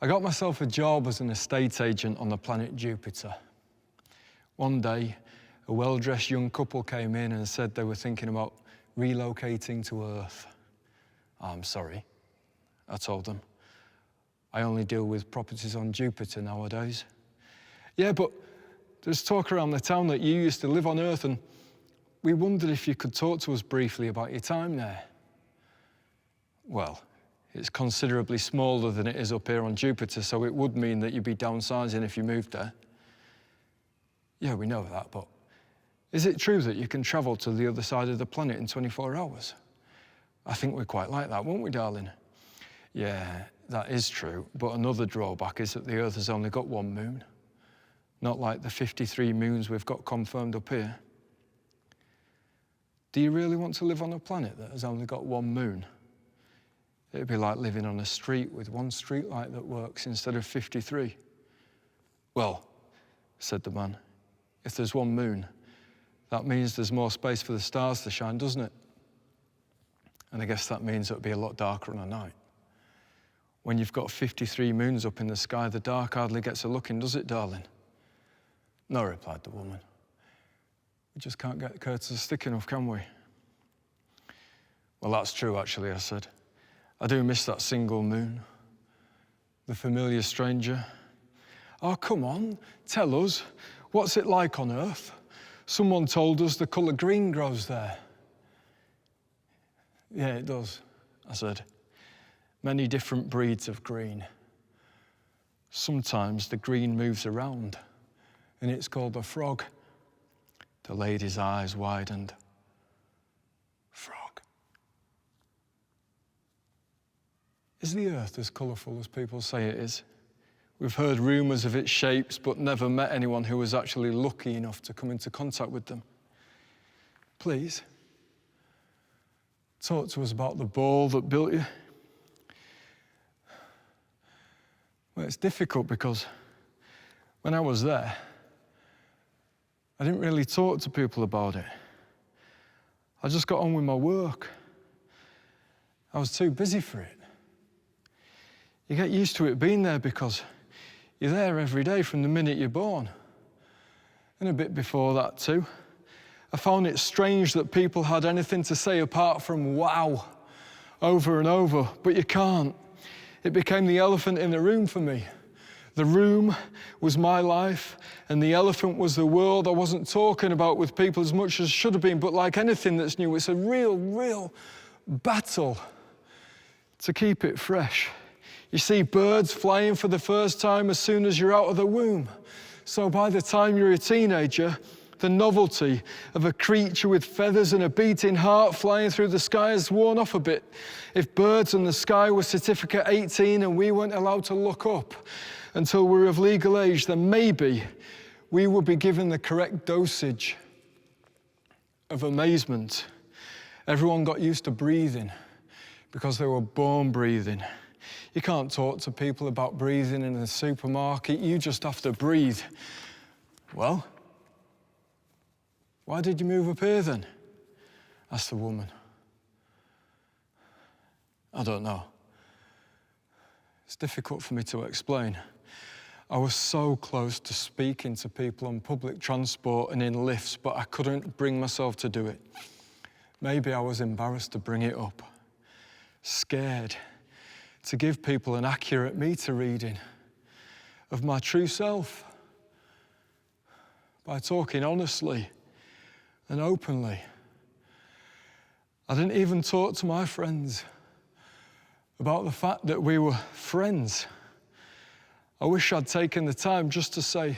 I got myself a job as an estate agent on the planet Jupiter. One day, a well-dressed young couple came in and said they were thinking about relocating to Earth. I'm sorry, I told them. I only deal with properties on Jupiter nowadays. Yeah, but there's talk around the town that you used to live on Earth, and we wondered if you could talk to us briefly about your time there. Well, it's considerably smaller than it is up here on Jupiter, so it would mean that you'd be downsizing if you moved there. Yeah, we know that, but is it true that you can travel to the other side of the planet in 24 hours? I think we're quite like that, won't we, darling? Yeah, that is true, but another drawback is that the Earth has only got one moon, not like the 53 moons we've got confirmed up here. Do you really want to live on a planet that has only got one moon? It'd be like living on a street with one street light that works instead of 53. Well, said the man, if there's one moon, that means there's more space for the stars to shine, doesn't it? And I guess that means it'll be a lot darker on a night. When you've got 53 moons up in the sky, the dark hardly gets a look in, does it, darling? No, replied the woman. We just can't get the curtains thick enough, can we? Well, that's true, actually, I said. I do miss that single moon, the familiar stranger. Oh, come on, tell us, what's it like on Earth? Someone told us the colour green grows there. Yeah, it does, I said. Many different breeds of green. Sometimes the green moves around, and it's called a frog. The lady's eyes widened. Frog. Is the Earth as colourful as people say it is? We've heard rumours of its shapes, but never met anyone who was actually lucky enough to come into contact with them. Please, talk to us about the ball that built you. Well, it's difficult because when I was there, I didn't really talk to people about it. I just got on with my work. I was too busy for it. You get used to it being there because you're there every day from the minute you're born. And a bit before that too. I found it strange that people had anything to say apart from wow over and over, but you can't. It became the elephant in the room for me. The room was my life, and the elephant was the world I wasn't talking about with people as much as should have been, but like anything that's new, it's a real battle to keep it fresh. You see birds flying for the first time as soon as you're out of the womb. So by the time you're a teenager, the novelty of a creature with feathers and a beating heart flying through the sky has worn off a bit. If birds in the sky were certificate 18 and we weren't allowed to look up until we were of legal age, then maybe we would be given the correct dosage of amazement. Everyone got used to breathing because they were born breathing. You can't talk to people about breathing in a supermarket. You just have to breathe. Well, why did you move up here then? Asked the woman. I don't know. It's difficult for me to explain. I was so close to speaking to people on public transport and in lifts, but I couldn't bring myself to do it. Maybe I was embarrassed to bring it up. Scared to give people an accurate meter reading of my true self by talking honestly and openly. I didn't even talk to my friends about the fact that we were friends. I wish I'd taken the time just to say,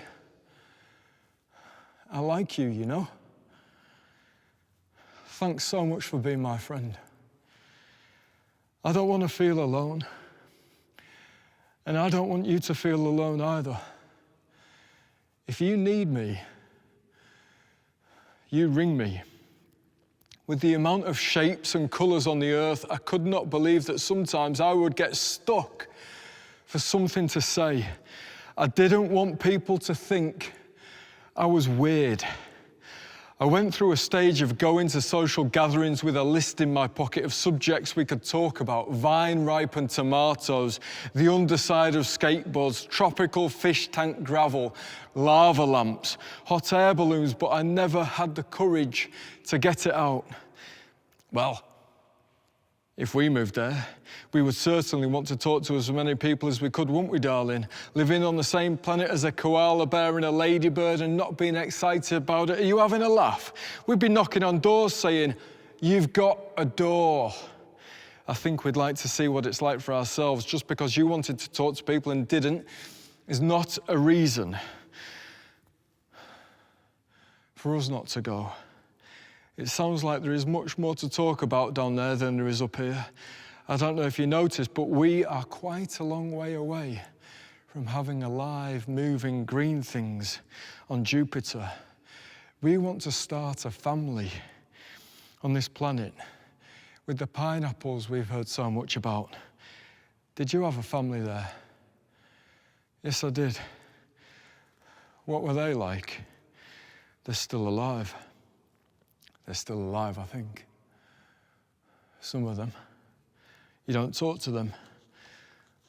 I like you, you know? Thanks so much for being my friend. I don't want to feel alone. And I don't want you to feel alone either. If you need me, you ring me. With the amount of shapes and colours on the earth, I could not believe that sometimes I would get stuck for something to say. I didn't want people to think I was weird. I went through a stage of going to social gatherings with a list in my pocket of subjects we could talk about: vine-ripened tomatoes, the underside of skateboards, tropical fish tank gravel, lava lamps, hot air balloons, but I never had the courage to get it out. Well, if we moved there, we would certainly want to talk to as many people as we could, wouldn't we, darling? Living on the same planet as a koala bear and a ladybird and not being excited about it. Are you having a laugh? We'd be knocking on doors saying, "You've got a door." I think we'd like to see what it's like for ourselves. Just because you wanted to talk to people and didn't is not a reason for us not to go. It sounds like there is much more to talk about down there than there is up here. I don't know if you noticed, but we are quite a long way away from having alive, moving green things on Jupiter. We want to start a family on this planet with the pineapples we've heard so much about. Did you have a family there? Yes, I did. What were they like? They're still alive. They're still alive, I think. Some of them. You don't talk to them.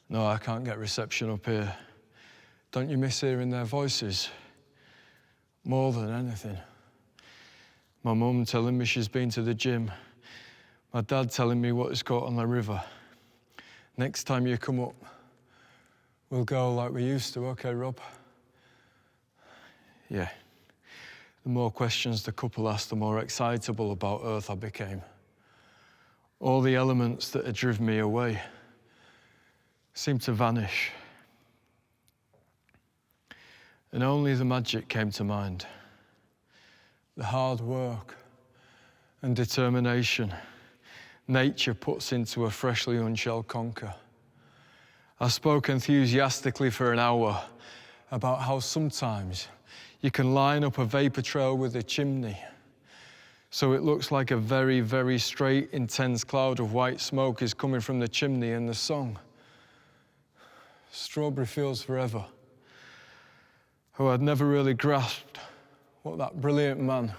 No, I can't get reception up here. Don't you miss hearing their voices? More than anything. My mum telling me she's been to the gym. My dad telling me what he's caught on the river. Next time you come up, we'll go like we used to, okay, Rob? Yeah. The more questions the couple asked, the more excitable about Earth I became. All the elements that had driven me away seemed to vanish. And only the magic came to mind. The hard work and determination nature puts into a freshly unshelled conker. I spoke enthusiastically for an hour about how sometimes you can line up a vapor trail with a chimney so it looks like a very, very straight, intense cloud of white smoke is coming from the chimney, and the song, Strawberry Fields Forever, who I'd never really grasped what that brilliant man,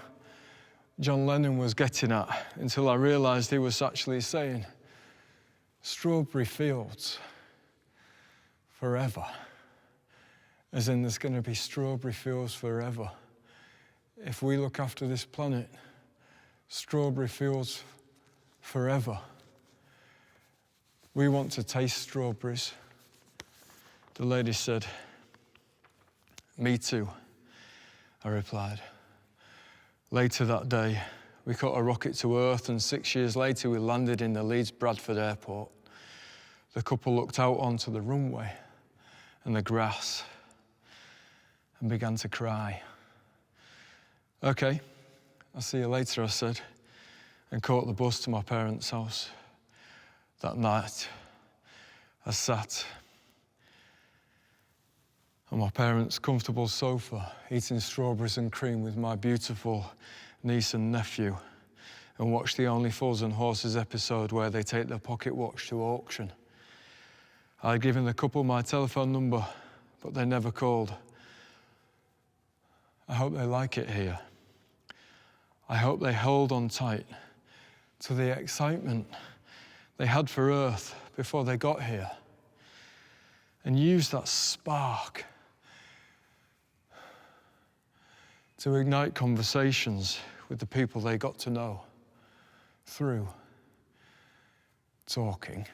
John Lennon, was getting at until I realized he was actually saying, strawberry fields forever. As in, there's going to be strawberry fields forever. If we look after this planet, strawberry fields forever. We want to taste strawberries. The lady said, "Me too," I replied. Later that day, we caught a rocket to Earth, and 6 years later, we landed in the Leeds Bradford airport. The couple looked out onto the runway and the grass and began to cry. "Okay, I'll see you later," I said, and caught the bus to my parents' house. That night, I sat on my parents' comfortable sofa, eating strawberries and cream with my beautiful niece and nephew, and watched the Only Fools and Horses episode where they take their pocket watch to auction. I'd given the couple my telephone number, but they never called. I hope they like it here. I hope they hold on tight to the excitement they had for Earth before they got here, and use that spark to ignite conversations with the people they got to know through talking.